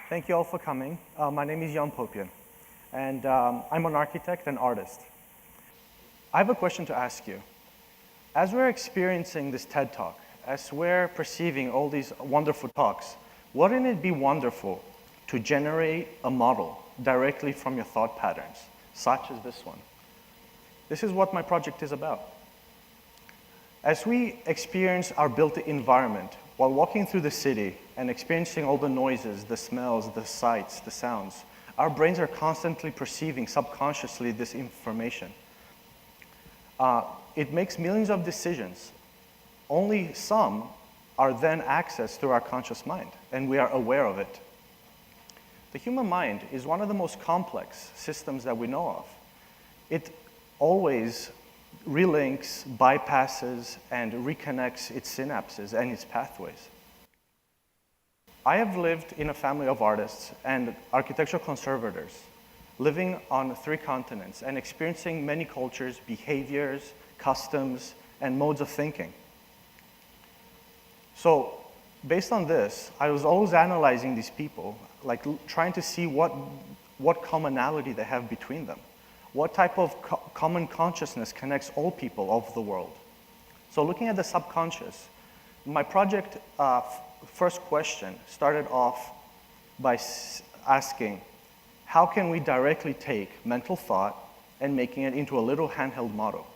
Thank you all for coming. My name is Popian, and I'm an architect and artist. I have a question to ask you. As we're experiencing this TED Talk, as we're perceiving all these wonderful talks, wouldn't it be wonderful to generate a model directly from your thought patterns, such as this one? This is what my project is about. As we experience our built environment while walking through the city and experiencing all the noises, the smells, the sights, the sounds, our brains are constantly perceiving subconsciously this information. It makes millions of decisions. Only some are then accessed through our conscious mind, and we are aware of it. The human mind is one of the most complex systems that we know of. It always relinks, bypasses, and reconnects its synapses and its pathways. I have lived in a family of artists and architectural conservators, living on 3 continents and experiencing many cultures, behaviors, customs, and modes of thinking. So, based on this, I was always analyzing these people, like trying to see what commonality they have between them. What type of common consciousness connects all people of the world? So looking at the subconscious, my project first question started off by asking, how can we directly take mental thought and making it into a little handheld model?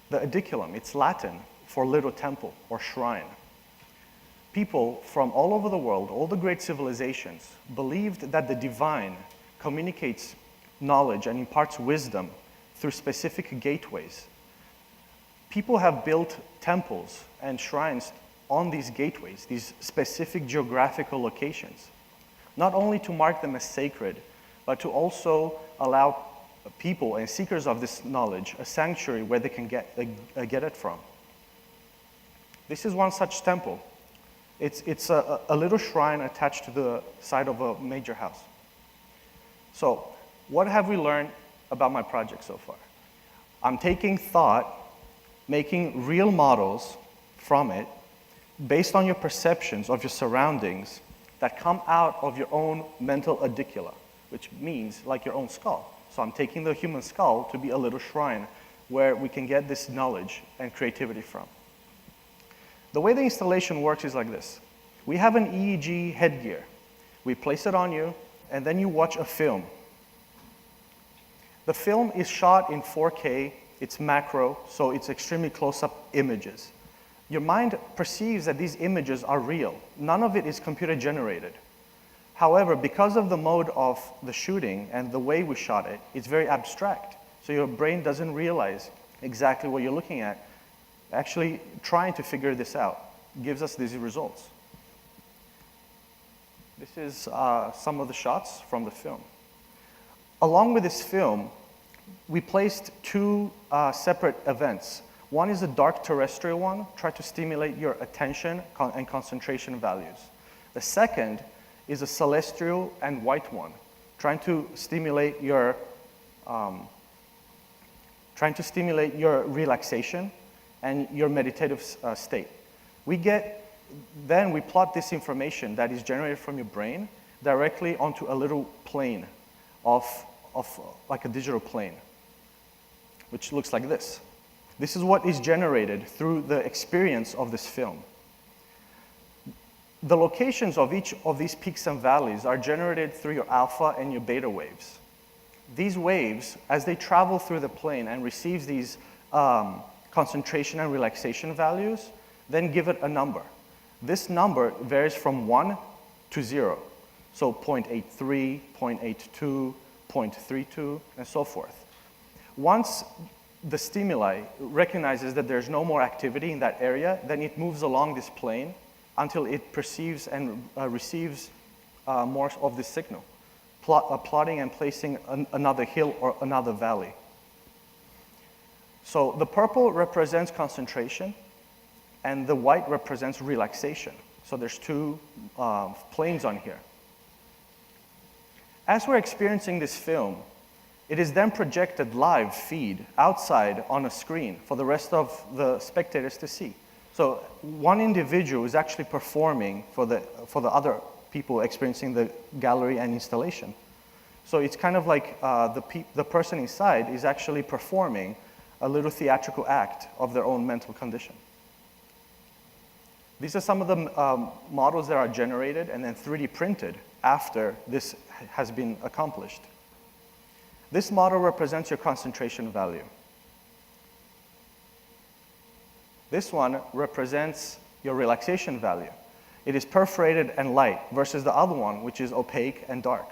The ediculum, it's Latin for little temple or shrine. People from all over the world, all the great civilizations, believed that the divine communicates knowledge and imparts wisdom through specific gateways. People have built temples and shrines on these gateways, these specific geographical locations, not only to mark them as sacred, but to also allow people and seekers of this knowledge a sanctuary where they can get it from. This is one such temple. It's a little shrine attached to the side of a major house. So, what have we learned about my project so far? I'm taking thought, making real models from it, based on your perceptions of your surroundings that come out of your own mental edicula, which means like your own skull. So I'm taking the human skull to be a little shrine where we can get this knowledge and creativity from. The way the installation works is like this. We have an EEG headgear. We place it on you, and then you watch a film. The film is shot in 4K, it's macro, so it's extremely close-up images. Your mind perceives that these images are real. None of it is computer-generated. However, because of the mode of the shooting and the way we shot it, it's very abstract. So your brain doesn't realize exactly what you're looking at. Actually, trying to figure this out gives us these results. This is some of the shots from the film. Along with this film, we placed 2 separate events. One is a dark terrestrial one, try to stimulate your attention and concentration values. The second is a celestial and white one, trying to stimulate your relaxation and your meditative state. Then we plot this information that is generated from your brain directly onto a little plane of like a digital plane, which looks like this. This is what is generated through the experience of this film. The locations of each of these peaks and valleys are generated through your alpha and your beta waves. These waves, as they travel through the plane and receive these concentration and relaxation values, then give it a number. This number varies from 1 to 0. So 0.83, 0.82, 0.32, and so forth. Once the stimuli recognizes that there's no more activity in that area, then it moves along this plane until it perceives and receives more of this signal, plotting and placing another hill or another valley. So the purple represents concentration, and the white represents relaxation. So there's 2 planes on here. As we're experiencing this film, it is then projected live feed outside on a screen for the rest of the spectators to see. So one individual is actually performing for the other people experiencing the gallery and installation. So it's kind of like the person inside is actually performing a little theatrical act of their own mental condition. These are some of the models that are generated and then 3D printed after this has been accomplished. This model represents your concentration value. This one represents your relaxation value. It is perforated and light versus the other one, which is opaque and dark.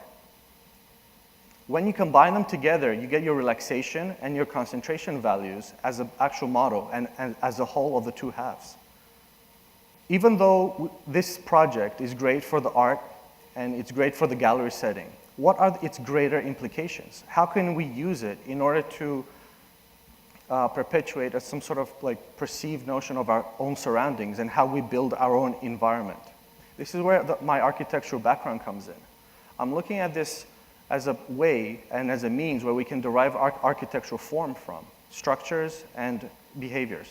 When you combine them together, you get your relaxation and your concentration values as an actual model and as a whole of the two halves. Even though this project is great for the art and it's great for the gallery setting, what are its greater implications? How can we use it in order to perpetuate some sort of like perceived notion of our own surroundings and how we build our own environment? This is where my architectural background comes in. I'm looking at this as a way and as a means where we can derive architectural form from, structures and behaviors.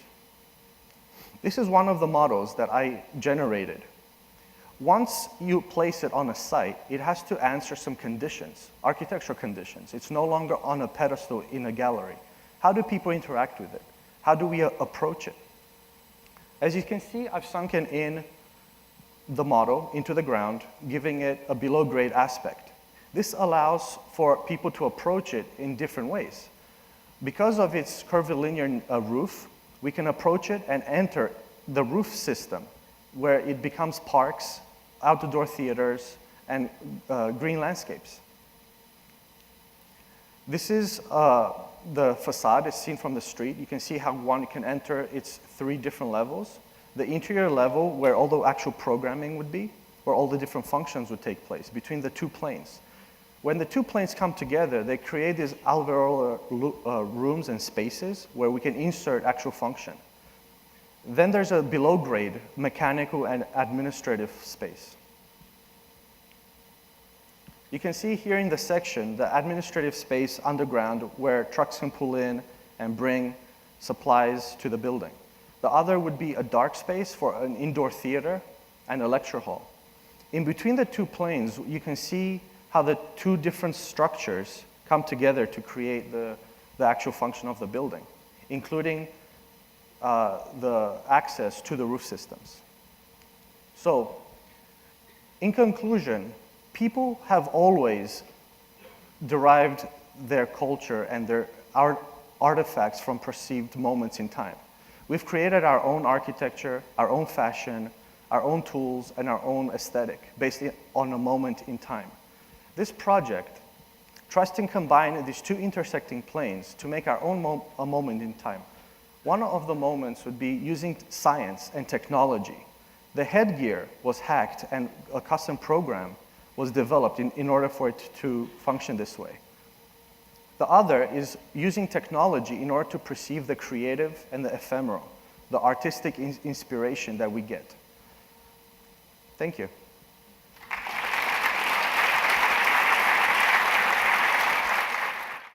This is one of the models that I generated. Once you place it on a site, it has to answer some conditions, architectural conditions. It's no longer on a pedestal in a gallery. How do people interact with it? How do we approach it? As you can see, I've sunken in the model into the ground, giving it a below-grade aspect. This allows for people to approach it in different ways. Because of its curvilinear roof, we can approach it and enter the roof system, where it becomes parks, outdoor theaters, and green landscapes. This is the facade is seen from the street. You can see how one can enter its 3 different levels. The interior level, where all the actual programming would be, where all the different functions would take place between the 2 planes. When the 2 planes come together, they create these alveolar rooms and spaces where we can insert actual function. Then there's a below-grade mechanical and administrative space. You can see here in the section the administrative space underground where trucks can pull in and bring supplies to the building. The other would be a dark space for an indoor theater and a lecture hall. In between the 2 planes, you can see how the 2 different structures come together to create the actual function of the building, including the access to the roof systems. So, in conclusion, people have always derived their culture and their artifacts from perceived moments in time. We've created our own architecture, our own fashion, our own tools, and our own aesthetic based on a moment in time. This project tries to combine these 2 intersecting planes to make our own a moment in time. One of the moments would be using science and technology. The headgear was hacked and a custom program was developed in order for it to function this way. The other is using technology in order to perceive the creative and the ephemeral, the artistic inspiration that we get. Thank you.